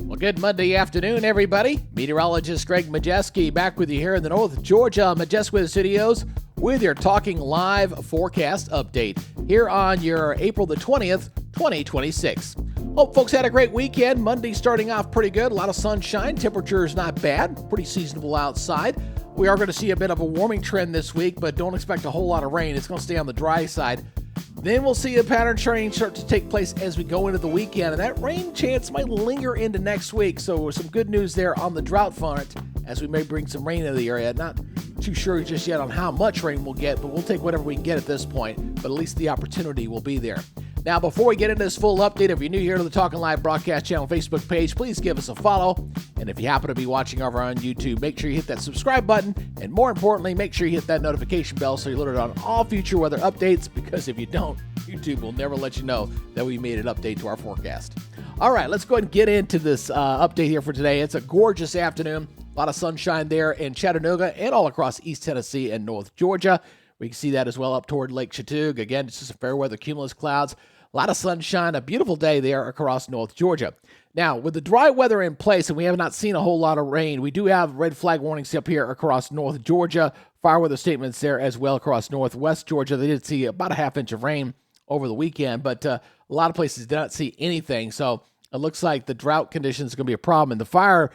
Well, good Monday afternoon, everybody. Meteorologist Greg Majewski back with you here in the North Georgia Majestic Studios with your Talking Live forecast update here on your April the 20th, 2026. Hope folks had a great weekend. Monday starting off pretty good. A lot of sunshine. Temperatures not bad. Pretty seasonable outside. We are going to see a bit of a warming trend this week, but don't expect a whole lot of rain. It's going to stay on the dry side. Then we'll see a pattern change start to take place as we go into the weekend, and that rain chance might linger into next week. So some good news there on the drought front as we may bring some rain into the area. Not too sure just yet on how much rain we'll get, but we'll take whatever we can get at this point. But at least the opportunity will be there. Now, before we get into this full update, if you're new here to the Talkin' Live broadcast channel Facebook page, please give us a follow. And if you happen to be watching over on YouTube, make sure you hit that subscribe button. And more importantly, make sure you hit that notification bell so you're alerted on all future weather updates, because if you don't, YouTube will never let you know that we made an update to our forecast. All right, let's go ahead and get into this update here for today. It's a gorgeous afternoon. A lot of sunshine there in Chattanooga and all across East Tennessee and North Georgia. We can see that as well up toward Lake Chattooga. Again, it's just a fair weather cumulus clouds. A lot of sunshine, a beautiful day there across North Georgia. Now, with the dry weather in place, and we have not seen a whole lot of rain, we do have red flag warnings up here across North Georgia. Fire weather statements there as well across Northwest Georgia. They did see about a half inch of rain over the weekend, but a lot of places did not see anything. So it looks like the drought conditions are going to be a problem, and the fire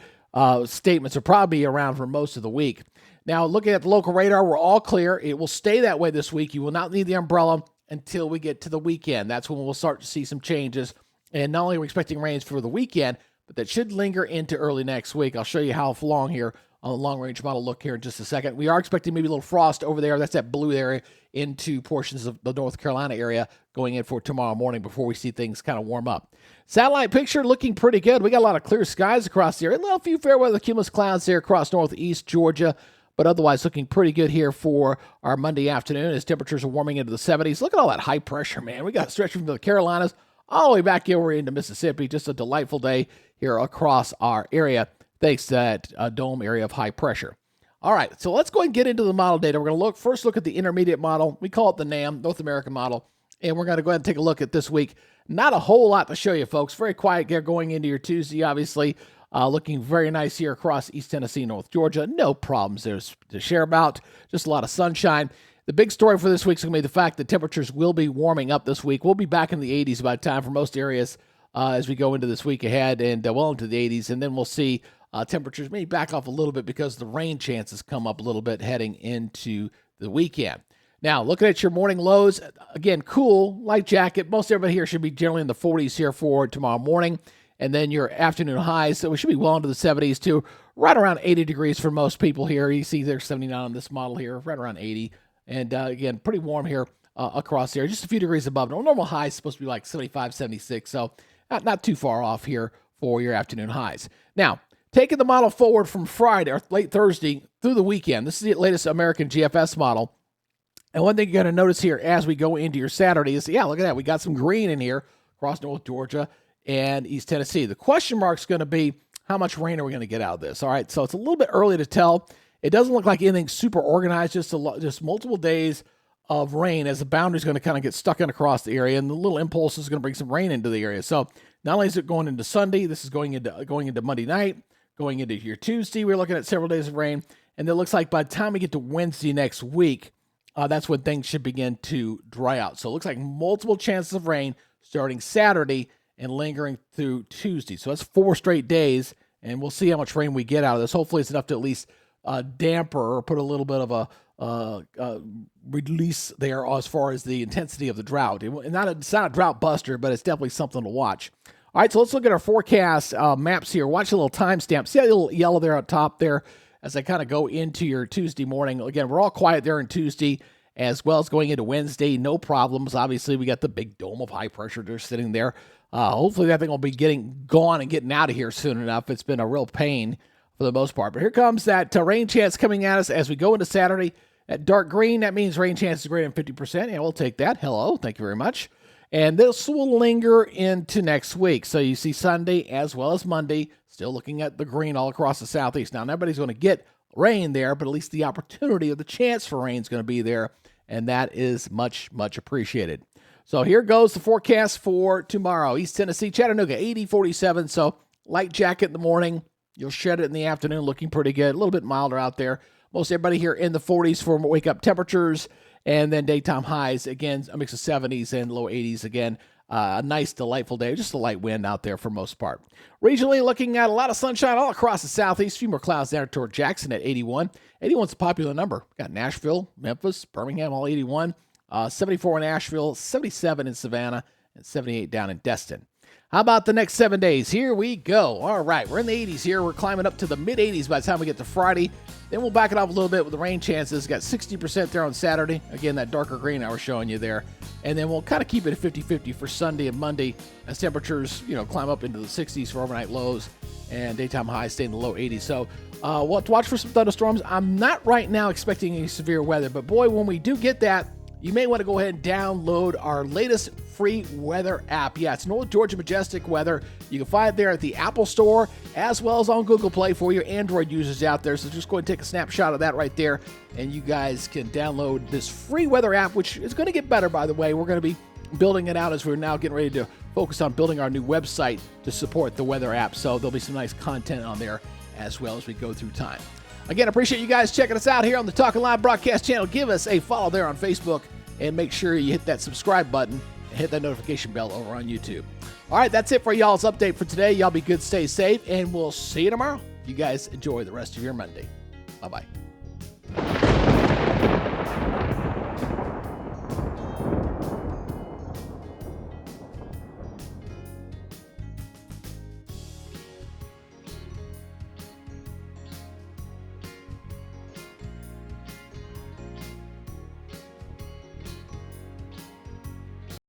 statements will probably be around for most of the week. Now, looking at the local radar, we're all clear. It will stay that way this week. You will not need the umbrella until we get to the weekend. That's when we'll start to see some changes. And not only are we expecting rains for the weekend, but that should linger into early next week. I'll show you how long here on the long-range model look here in just a second. We are expecting maybe a little frost over there. That's that blue area into portions of the North Carolina area going in for tomorrow morning before we see things kind of warm up. Satellite picture looking pretty good. We got a lot of clear skies across the area. A few fair weather cumulus clouds there across northeast Georgia, but otherwise looking pretty good here for our Monday afternoon as temperatures are warming into the 70s. Look at all that high pressure, man. We got stretched from the Carolinas all the way back over into Mississippi. Just a delightful day here across our area, thanks to that dome area of high pressure. All right, so let's go ahead and get into the model data. We're going to first look at the intermediate model. We call it the NAM, North American model, and we're going to go ahead and take a look at this week. Not a whole lot to show you, folks. Very quiet here going into your Tuesday, obviously. Looking very nice here across East Tennessee, North Georgia. No problems there to share about. Just a lot of sunshine. The big story for this week is going to be the fact that temperatures will be warming up this week. We'll be back in the 80s by time for most areas as we go into this week ahead and well into the 80s. And then we'll see temperatures maybe back off a little bit because the rain chances come up a little bit heading into the weekend. Now, looking at your morning lows, again, cool, light jacket. Most everybody here should be generally in the 40s here for tomorrow morning. And then your afternoon highs, so we should be well into the 70s too, right around 80 degrees for most people here. You see there's 79 on this model here, right around 80. And again, pretty warm here across there, just a few degrees above. Normal high is supposed to be like 75, 76, so not too far off here for your afternoon highs. Now, taking the model forward from Friday or late Thursday through the weekend, this is the latest American GFS model. And one thing you're going to notice here as we go into your Saturday is, yeah, look at that. We got some green in here across North Georgia and East Tennessee. The question mark is going to be how much rain are we going to get out of this? All right, so it's a little bit early to tell. It doesn't look like anything super organized, just multiple days of rain as the boundary is going to kind of get stuck in across the area, and the little impulse is going to bring some rain into the area. So not only is it going into Sunday, this is going into Monday night, going into your Tuesday. We're looking at several days of rain, and it looks like by the time we get to Wednesday next week, that's when things should begin to dry out. So it looks like multiple chances of rain starting Saturday and lingering through Tuesday. So that's 4 straight days, and we'll see how much rain we get out of this. Hopefully it's enough to at least damper or put a little bit of a release there as far as the intensity of the drought. It's not a drought buster, but it's definitely something to watch. All right, so let's look at our forecast maps here. Watch a little timestamp. See that little yellow there on top there as I kind of go into your Tuesday morning. Again, we're all quiet there on Tuesday as well as going into Wednesday. No problems. Obviously, we got the big dome of high pressure just sitting there. Hopefully that thing will be getting gone and getting out of here soon enough. It's been a real pain for the most part. But here comes that rain chance coming at us as we go into Saturday. At dark green, that means rain chances greater than 50%. Yeah, we'll take that. Hello. Thank you very much. And this will linger into next week. So you see Sunday as well as Monday, still looking at the green all across the southeast. Now, nobody's going to get rain there, but at least the opportunity or the chance for rain is going to be there. And that is much, much appreciated. So here goes the forecast for tomorrow. East Tennessee, Chattanooga, 80-47. So Light jacket in the morning. You'll shed it in the afternoon, looking pretty good. A little bit milder out there. Most everybody here in the 40s for wake-up temperatures. And then daytime highs, again, a mix of 70s and low 80s again. A nice, delightful day. Just a light wind out there for most part. Regionally, looking at a lot of sunshine all across the southeast. A few more clouds down toward Jackson at 81. 81's a popular number. Got Nashville, Memphis, Birmingham, all 81. 74 in Asheville, 77 in Savannah, and 78 down in Destin. How about the next 7 days? Here we go. All right, we're in the 80s here. We're climbing up to the mid-80s by the time we get to Friday. Then we'll back it off a little bit with the rain chances. Got 60% there on Saturday. Again, that darker green I was showing you there. And then we'll kind of keep it at 50-50 for Sunday and Monday as temperatures, climb up into the 60s for overnight lows and daytime highs stay in the low 80s. So we'll have to watch for some thunderstorms. I'm not right now expecting any severe weather, but boy, when we do get that, you may want to go ahead and download our latest free weather app. Yeah, it's North Georgia Majestic Weather. You can find it there at the Apple Store as well as on Google Play for your Android users out there. So just go ahead and take a snapshot of that right there, and you guys can download this free weather app, which is going to get better, by the way. We're going to be building it out as we're now getting ready to focus on building our new website to support the weather app. So there'll be some nice content on there as well as we go through time. Again, appreciate you guys checking us out here on the Talkin Live broadcast channel. Give us a follow there on Facebook, and make sure you hit that subscribe button and hit that notification bell over on YouTube. All right, that's it for y'all's update for today. Y'all be good, stay safe, and we'll see you tomorrow. You guys enjoy the rest of your Monday. Bye-bye.